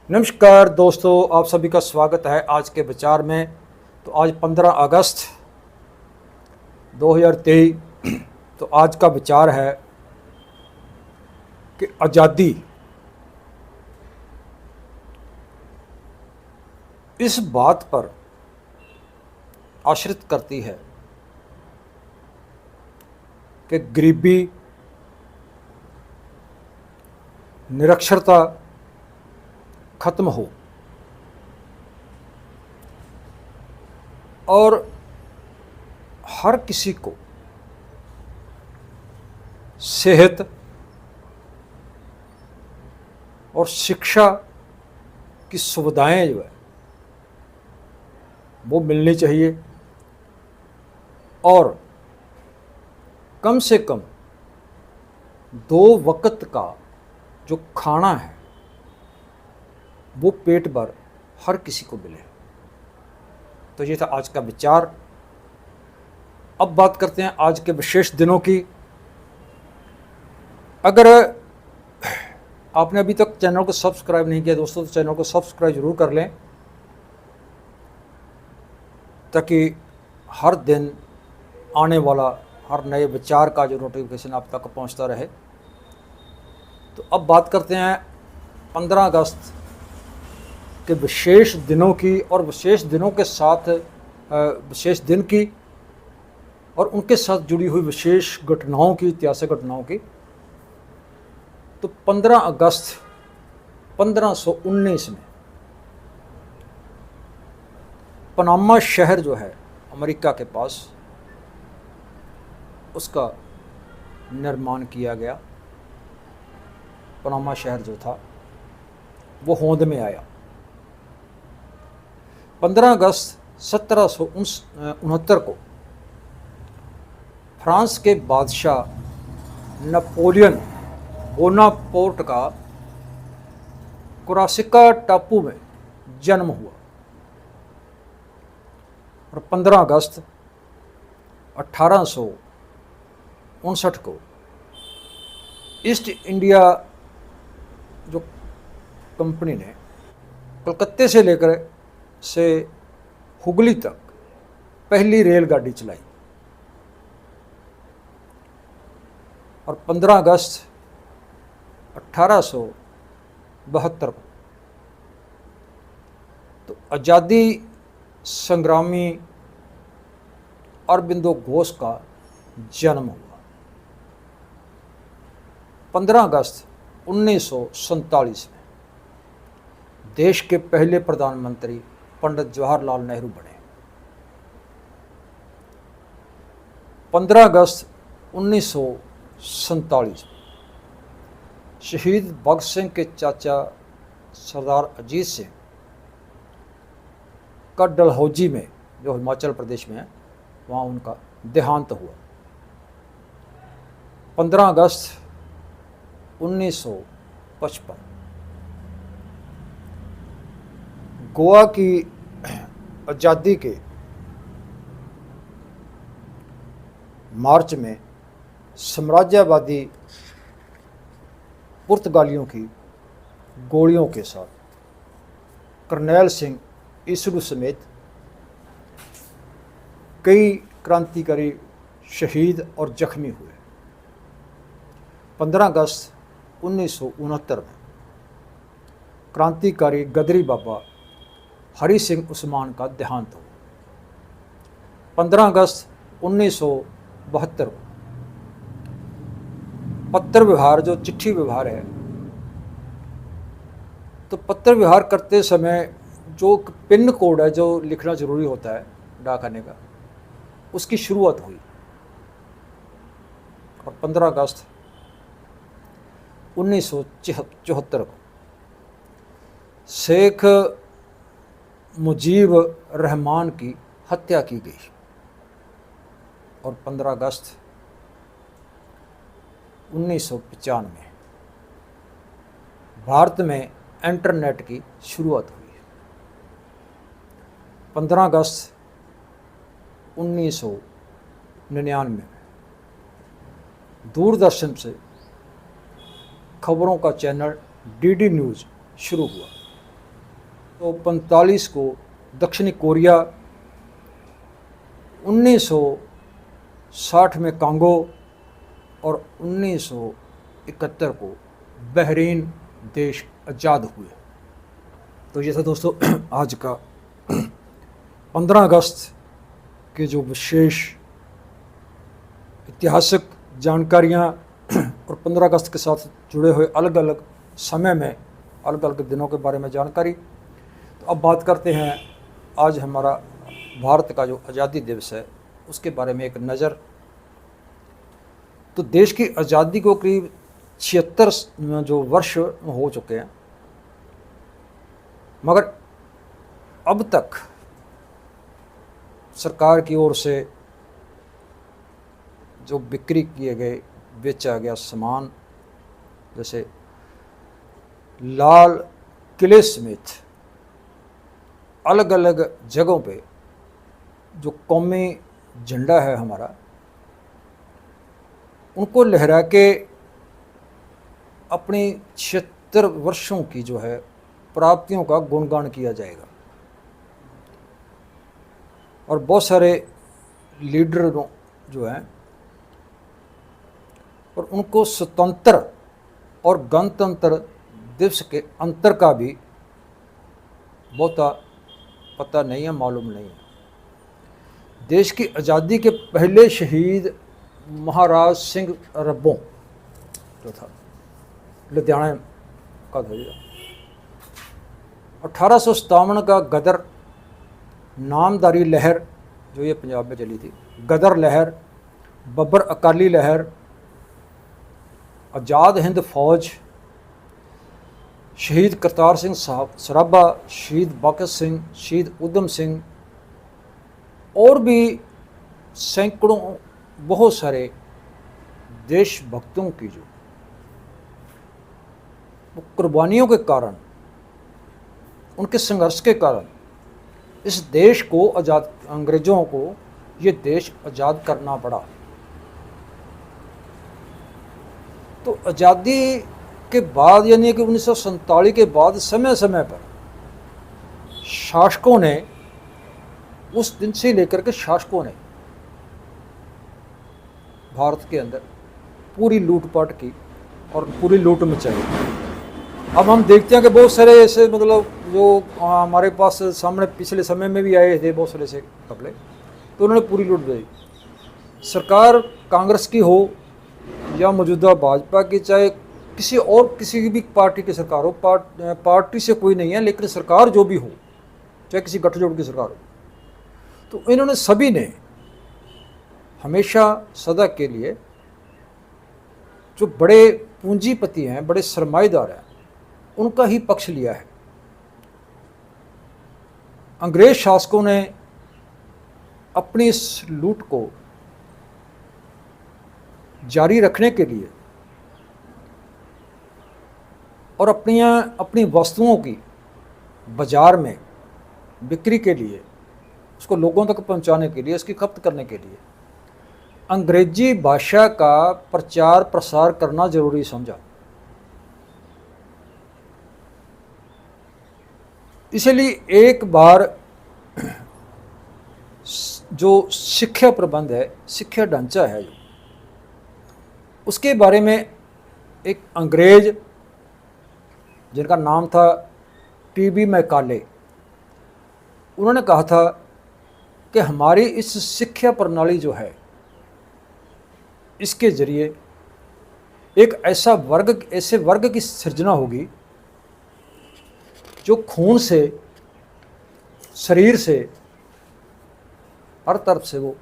नमस्कार दोस्तों, आप सभी का स्वागत है आज के विचार में। तो आज 15 अगस्त 2023। तो आज का विचार है कि आज़ादी इस बात पर आश्रित करती है कि गरीबी, निरक्षरता खत्म हो और हर किसी को सेहत और शिक्षा की सुविधाएं जो है वो मिलनी चाहिए और कम से कम 2 वक्त का जो खाना है वो पेट भर हर किसी को मिले। तो ये था आज का विचार। अब बात करते हैं आज के विशेष दिनों की। अगर आपने अभी तक चैनल को सब्सक्राइब नहीं किया दोस्तों, तो चैनल को सब्सक्राइब जरूर कर लें ताकि हर दिन आने वाला हर नए विचार का जो नोटिफिकेशन आप तक पहुंचता रहे। तो अब बात करते हैं 15 अगस्त के विशेष दिनों की और विशेष दिनों के साथ विशेष दिन की और उनके साथ जुड़ी हुई विशेष घटनाओं की, ऐतिहासिक घटनाओं की। तो 15 अगस्त 1519 में पनामा शहर जो है अमेरिका के पास, उसका निर्माण किया गया। पनामा शहर जो था वो होंद में आया। 15 अगस्त 1769 को फ्रांस के बादशाह नेपोलियन बोनापार्ट का कोर्सिका टापू में जन्म हुआ और 15 अगस्त 1859 को ईस्ट इंडिया जो कंपनी ने कलकत्ते से लेकर से हुगली तक पहली रेलगाड़ी चलाई और 15 अगस्त 1872 को तो आज़ादी संग्रामी अरबिंदो घोष का जन्म हुआ। 15 अगस्त 1947 में देश के पहले प्रधानमंत्री पंडित जवाहरलाल नेहरू बने। 15 अगस्त 1947 में शहीद भगत सिंह के चाचा सरदार अजीत सिंह का डलहौजी में, जो हिमाचल प्रदेश में है, वहाँ उनका देहांत हुआ। 15 अगस्त 1955 गोवा की आज़ादी के मार्च में साम्राज्यवादी पुर्तगालियों की गोलियों के साथ करनैल सिंह ईसरू समेत कई क्रांतिकारी शहीद और जख्मी हुए। 15 अगस्त 1969 में क्रांतिकारी गदरी बाबा हरि सिंह उस्मान का देहांत हुआ। 15 अगस्त 1972 को पत्र व्यवहार, जो चिट्ठी व्यवहार है, तो पत्र व्यवहार करते समय जो पिन कोड है जो लिखना जरूरी होता है डाकखाने का, उसकी शुरुआत हुई। और 15 अगस्त 1974 को शेख मुजीब रहमान की हत्या की गई और 15 अगस्त 1995 में भारत में इंटरनेट की शुरुआत हुई। 15 अगस्त 1999 में दूरदर्शन से खबरों का चैनल डीडी न्यूज़ शुरू हुआ तो 45 को दक्षिणी कोरिया, 1960 में कांगो और 1971 को बहरीन देश आज़ाद हुए। तो ये था दोस्तों आज का 15 अगस्त के जो विशेष ऐतिहासिक जानकारियाँ और 15 अगस्त के साथ जुड़े हुए अलग अलग समय में अलग अलग दिनों के बारे में जानकारी। तो अब बात करते हैं आज हमारा भारत का जो आज़ादी दिवस है उसके बारे में एक नज़र। तो देश की आज़ादी को करीब 76 जो वर्ष हो चुके हैं, मगर अब तक सरकार की ओर से जो बिक्री किए गए, बेचा गया सामान, जैसे लाल किले समेत अलग अलग जगहों पे जो कौमी झंडा है हमारा, उनको लहरा के अपनी 76 वर्षों की जो है प्राप्तियों का गुणगान किया जाएगा। और बहुत सारे लीडर जो हैं और उनको स्वतंत्र और गणतंत्र दिवस के अंतर का भी बहुता पता नहीं है, मालूम नहीं है। देश की आज़ादी के पहले शहीद महाराज सिंह रब्बों जो था, लुधियाना का था, 1857 का गदर नामदारी लहर जो ये पंजाब में चली थी, गदर लहर, बब्बर अकाली लहर, आज़ाद हिंद फौज, शहीद करतार सिंह सराभा, शहीद बाक़ी सिंह, शहीद उधम सिंह और भी सैकड़ों बहुत सारे देशभक्तों की जो कुर्बानियों के कारण, उनके संघर्ष के कारण इस देश को आज़ाद, अंग्रेज़ों को ये देश आज़ाद करना पड़ा। तो आज़ादी के बाद यानी कि 1947 के बाद समय समय पर शासकों ने, उस दिन से लेकर के शासकों ने भारत के अंदर पूरी लूटपाट की और पूरी लूट मचाई। अब हम देखते हैं कि बहुत सारे ऐसे मतलब जो हमारे पास सामने पिछले समय में भी आए थे बहुत सारे ऐसे कपड़े, तो उन्होंने पूरी लूट दी। सरकार कांग्रेस की हो या मौजूदा भाजपा की, चाहे किसी और किसी भी पार्टी की सरकार हो, पार्टी से कोई नहीं है, लेकिन सरकार जो भी हो, चाहे किसी गठजोड़ की सरकार हो, तो इन्होंने सभी ने हमेशा सदा के लिए जो बड़े पूंजीपति हैं, बड़े सरमाएदार हैं, उनका ही पक्ष लिया है। अंग्रेज शासकों ने अपनी इस लूट को जारी रखने के लिए और अपनी वस्तुओं की बाजार में बिक्री के लिए, उसको लोगों तक पहुंचाने के लिए, उसकी खपत करने के लिए अंग्रेजी भाषा का प्रचार प्रसार करना जरूरी समझा। इसलिए एक बार जो शिक्षा प्रबंध है, शिक्षा ढांचा है, उसके बारे में एक अंग्रेज जिनका नाम था टीबी मैकाले, उन्होंने कहा था कि हमारी इस शिक्षा प्रणाली जो है, इसके ज़रिए एक ऐसे वर्ग की सृजना होगी जो खून से, शरीर से, हर तरफ से वो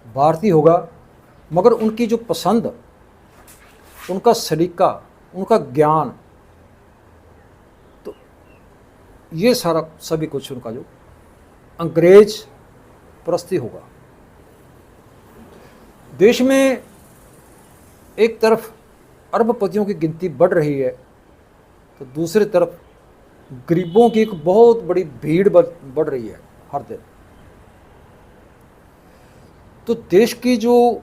भारतीय होगा, मगर उनकी जो पसंद, उनका सलीका, उनका ज्ञान, तो ये सारा सभी कुछ उनका जो अंग्रेज परस्ती होगा। देश में एक तरफ अरबपतियों की गिनती बढ़ रही है, तो दूसरी तरफ गरीबों की एक बहुत बड़ी भीड़ बढ़ रही है हर दिन। तो देश की जो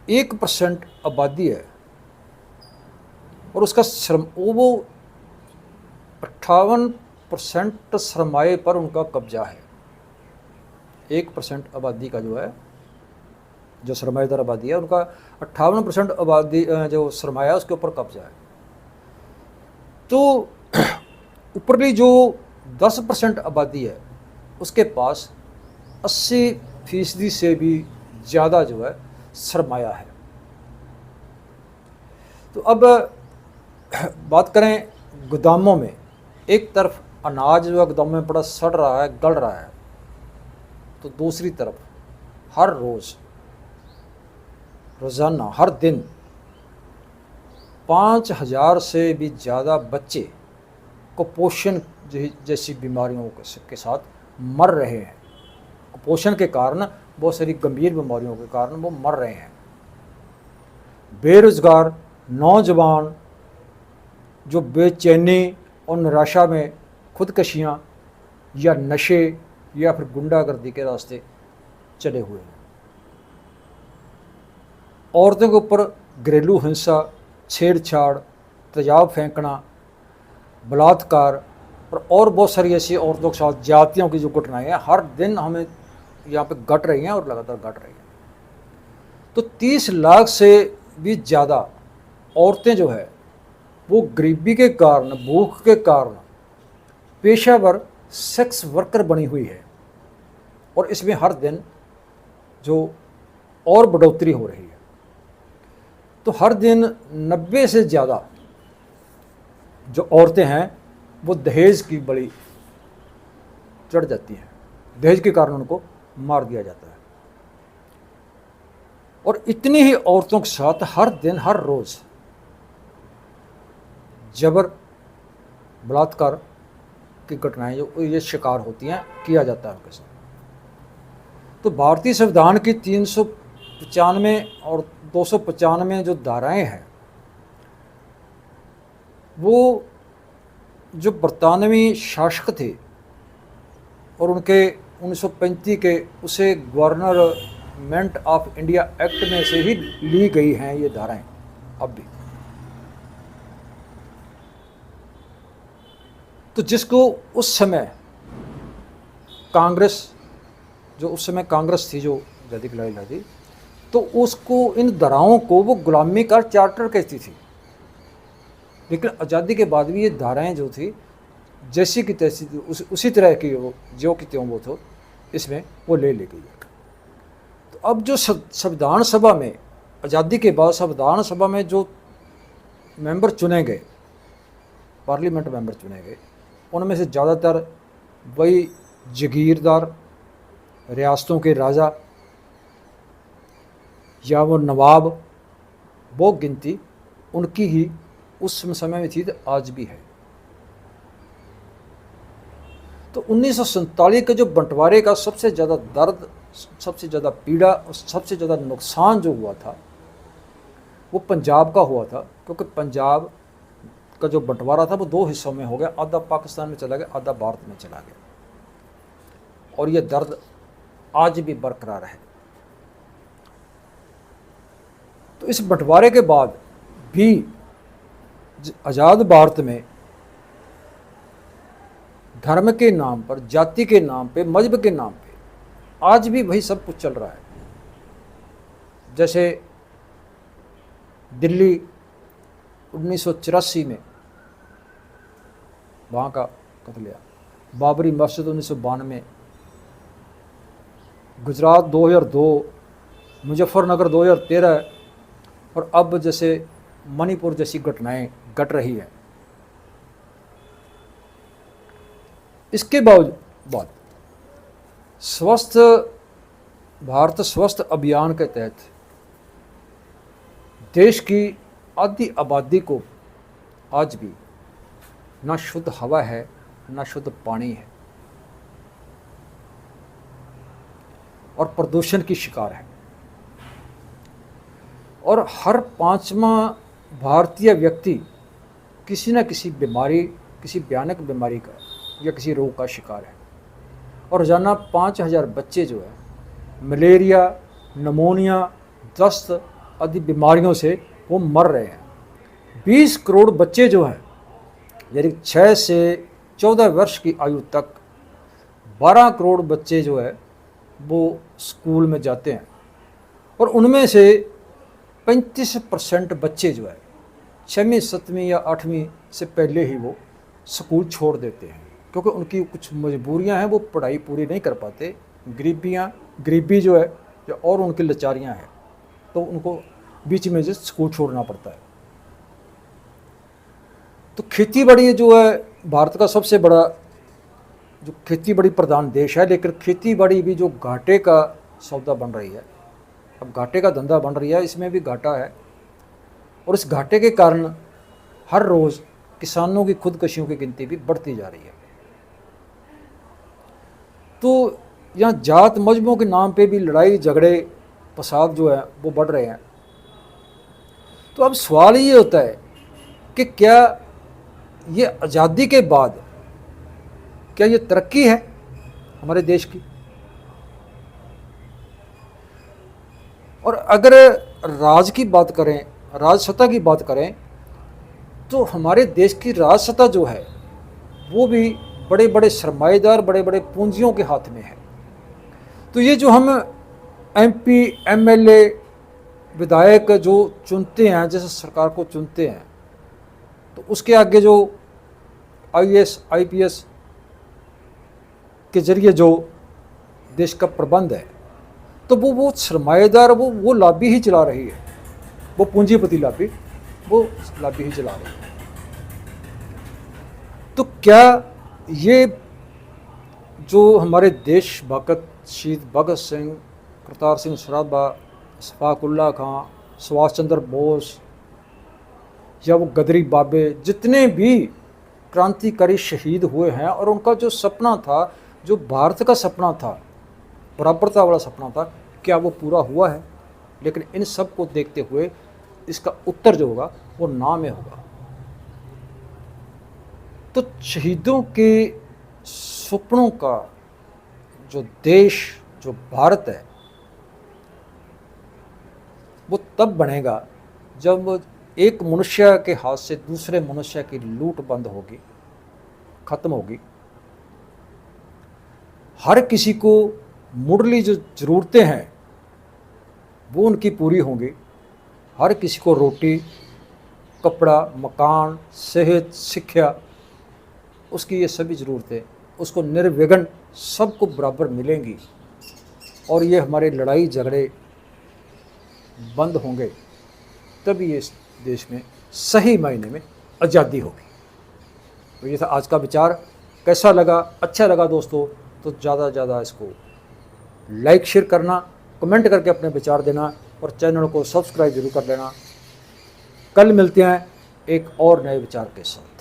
1% आबादी है और उसका वो 58% 51% सरमाए पर उनका कब्जा है। 1% आबादी का जो है, जो सरमाएदार आबादी है, उनका 58% आबादी जो सरमाया है उसके ऊपर कब्जा है। तो ऊपरली जो 10% आबादी है उसके पास 80% से भी ज़्यादा जो है सरमाया है। तो अब बात करें गोदामों में, एक तरफ अनाज जो है गोदामों में पड़ा सड़ रहा है, गल रहा है, तो दूसरी तरफ हर रोज़ाना हर दिन 5000 से भी ज़्यादा बच्चे कुपोषण जैसी बीमारियों के साथ मर रहे हैं। कुपोषण के कारण, बहुत सारी गंभीर बीमारियों के कारण वो मर रहे हैं। बेरोज़गार नौजवान जो बेचैनी और निराशा में खुदकशियाँ या नशे या फिर गुंडागर्दी के रास्ते चले हुए हैं। औरतों के ऊपर घरेलू हिंसा, छेड़छाड़, तेजाब फेंकना, बलात्कार और बहुत सारी ऐसी औरतों के साथ जातियों की जो घटनाएं हैं हर दिन हमें यहाँ पे घट रही हैं और लगातार घट रही हैं। तो 30 लाख से भी ज़्यादा औरतें जो है वो गरीबी के कारण, भूख के कारण पेशावर सेक्स वर्कर बनी हुई है, और इसमें हर दिन जो और बढ़ोतरी हो रही है। तो हर दिन 90 से ज़्यादा जो औरतें हैं वो दहेज की बलि चढ़ जाती हैं। दहेज के कारण उनको मार दिया जाता है। और इतनी ही औरतों के साथ हर दिन हर रोज़ जबर, बलात्कार की घटनाएं जो ये शिकार होती हैं, किया जाता है उनके साथ। तो भारतीय संविधान की 395 और 295 जो धाराएं हैं, वो जो बरतानवी शासक थे और उनके 1935 के उसे गवर्नमेंट ऑफ इंडिया एक्ट में से ही ली गई हैं ये धाराएं अब भी। तो जिसको उस समय कांग्रेस, जो उस समय कांग्रेस थी जो आज़ादी की लड़ाई लड़ी, तो उसको इन धाराओं को वो गुलामी का चार्टर कहती थी। लेकिन आज़ादी के बाद भी ये धाराएं जो थी जैसी की तैसी थी, उसी तरह की वो जो की त्यों वो थो, इसमें वो ले गई। तो अब जो संविधान सभा में, आज़ादी के बाद संविधान सभा में जो मेंबर चुने गए, पार्लियामेंट मेंबर चुने गए, उनमें से ज़्यादातर वही जगीरदार, रियासतों के राजा या वो नवाब, वो गिनती उनकी ही उस समय में थी, तो आज भी है। तो 1947 के जो बंटवारे का सबसे ज़्यादा दर्द, सबसे ज़्यादा पीड़ा और सबसे ज़्यादा नुकसान जो हुआ था वो पंजाब का हुआ था, क्योंकि पंजाब का जो बंटवारा था वो 2 हिस्सों में हो गया, आधा पाकिस्तान में चला गया, आधा भारत में चला गया, और ये दर्द आज भी बरकरार है। तो इस बंटवारे के बाद भी आज़ाद भारत में धर्म के नाम पर, जाति के नाम पे, मजहब के नाम पे आज भी वही सब कुछ चल रहा है। जैसे दिल्ली 1984 में वहाँ का कत्लेआम, बाबरी मस्जिद 1992, गुजरात 2002, मुजफ्फरनगर 2013, और अब जैसे मणिपुर जैसी घटनाएं घट रही हैं। इसके बाद स्वस्थ भारत स्वस्थ अभियान के तहत देश की आधी आबादी को आज भी ना शुद्ध हवा है, ना शुद्ध पानी है, और प्रदूषण की शिकार है। और हर 5वां भारतीय व्यक्ति किसी न किसी बीमारी, किसी भयानक बीमारी का या किसी रोग का शिकार है। और रोजाना 5000 बच्चे जो है मलेरिया, नमोनिया, दस्त आदि बीमारियों से वो मर रहे हैं। 20 करोड़ बच्चे जो हैं, यानी 6 से 14 वर्ष की आयु तक 12 करोड़ बच्चे जो है वो स्कूल में जाते हैं, और उनमें से 35% बच्चे जो है 6वीं 7वीं या 8वीं से पहले ही वो स्कूल छोड़ देते हैं, क्योंकि उनकी कुछ मजबूरियां हैं, वो पढ़ाई पूरी नहीं कर पाते, गरीबी जो है और उनकी लाचारियां हैं, तो उनको बीच में जो स्कूल छोड़ना पड़ता है। तो खेती बाड़ी जो है भारत का सबसे बड़ा जो खेती बाड़ी प्रधान देश है, लेकिन खेती बाड़ी भी जो घाटे का सौदा बन रही है, अब घाटे का धंधा बन रही है, इसमें भी घाटा है, और इस घाटे के कारण हर रोज़ किसानों की खुदकशियों की गिनती भी बढ़ती जा रही है। तो यहाँ जात मजहबों के नाम पे भी लड़ाई झगड़े फसाद जो है वो बढ़ रहे हैं। तो अब सवाल ये होता है कि क्या ये आज़ादी के बाद क्या ये तरक्की है हमारे देश की? और अगर राज की बात करें, राजसत्ता की बात करें, तो हमारे देश की राजसत्ता जो है वो भी बड़े बड़े सरमाएदार, बड़े बड़े पूंजियों के हाथ में है। तो ये जो हम MP MLA विधायक जो चुनते हैं, जैसे सरकार को चुनते हैं, तो उसके आगे जो IAS IPS के जरिए जो देश का प्रबंध है, तो वो सरमाएदार वो लॉबी ही चला रही है, वो पूंजीपति लॉबी, वो लॉबी ही चला रही है। तो क्या ये जो हमारे देशभक्त शहीद भगत सिंह, करतार सिंह सराभा, शफाकुल्ला खां, सुभाष चंद्र बोस, या वो गदरी बाबे, जितने भी क्रांतिकारी शहीद हुए हैं, और उनका जो सपना था, जो भारत का सपना था, बराबरता वाला सपना था, क्या वो पूरा हुआ है? लेकिन इन सब को देखते हुए इसका उत्तर जो होगा वो ना में होगा। तो शहीदों के सपनों का जो देश, जो भारत है, वो तब बनेगा जब एक मनुष्य के हाथ से दूसरे मनुष्य की लूट बंद होगी, खत्म होगी। हर किसी को मुढ़ली जो ज़रूरतें हैं वो उनकी पूरी होंगी। हर किसी को रोटी, कपड़ा, मकान, सेहत, शिक्षा, उसकी ये सभी ज़रूरतें उसको निर्विघ्न सबको बराबर मिलेंगी, और ये हमारे लड़ाई झगड़े बंद होंगे, तभी ये देश में सही मायने में आज़ादी होगी। तो ये था आज का विचार। कैसा लगा? अच्छा लगा दोस्तों तो ज़्यादा से ज़्यादा इसको लाइक शेयर करना, कमेंट करके अपने विचार देना, और चैनल को सब्सक्राइब जरूर कर लेना। कल मिलते हैं एक और नए विचार के साथ।